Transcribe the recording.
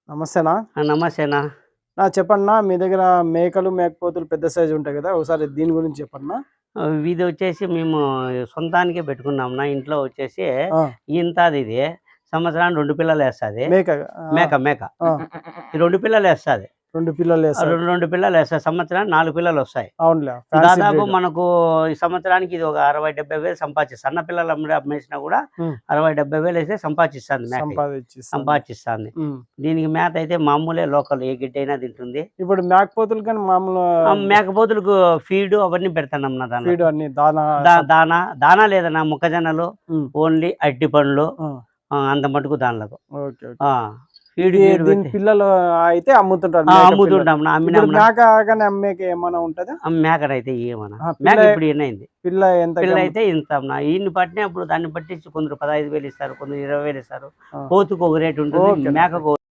నమస్తేనా? నమస్తేనా. చెప్పండన్నా మీ దగ్గర మేకలు, మేకపోతులు పెద్ద సైజు ఉంటాయి గదా! ఒకసారి దీని గురించి చెప్పండన్నా? ఇది వచ్చేసి మేము సొంతానికే పెట్టుకున్నాంనా. ఇంట్లో వచ్చేసి ఆ! ఇంతదిది. సంవత్సరానికి 2 పిల్లలేస్తది. మేక ఆ! మేక మేక. ఆ! ఈ 2 పిల్లలేస్తది. 2 పిల్లలేస్తది. 2 పిల్లలేస్తాయి. సంవత్సరానికి 4 పిల్లలొస్తాయి. అవునులే. ఫ్యాన్సీ దాదాపు బ్రీడ్. మనకు ఈ సంవత్సరానికి ఇది ఒక 60,000-70,000 సంపాదిస్తుంది. సన్న పిల్లలు అమ్మేసినా కూడా హ్మ్. 60,000-70,000 అయితే సంపాదిస్తుంది మేక. సంపాదిచ్చిస్తుంది. సంపాదిస్తుంది. హ్మ్. దీనికి మేత అయితే మామూలే లోకల్ ఏ గిడ్డైనా తింటుంది. ఇప్పుడు మేకపోతులు కానీ మామూలు మేకపోతులకు ఫీడు అవన్నీ పెడతానమ్మా ఫీడ్ దాంట్లకు. అన్ని దానా దానా లేదన్నా మొక్కజొన్నలు, హ్మ్. ఓన్లీ అరటి పండ్లు, ఆ! అంత మటుకు దాంట్లకు. ఓకే. ఓకే. ఆ! ఫీడ్ ఇది గీడు దీని పెట్టి పిల్లలు అయితే అమ్ముతుంటారు మేక పిల్లలు. అమ్ముతుంటాం. ఇప్పుడు అమ్మినాంనా. మేక గాని అమ్మేకి ఏమన్నా ఉంటదా? మేకనైతే ఇయ్యమన్నా. ఆ! మేక ఇప్పుడు ఈయనైంది. పిల్ల ఎంతకి పిల్లయితే ఇంతమ్మా. ఈయన్ని పట్టినప్పుడు దాన్ని పట్టించి కొందరు 15,000 ఇస్తారు, కొందరు 20,000 ఇస్తారు. ఆ! పోతుకు ఒక రేటు ఉంటుంది, ఓకేనా. మేకకు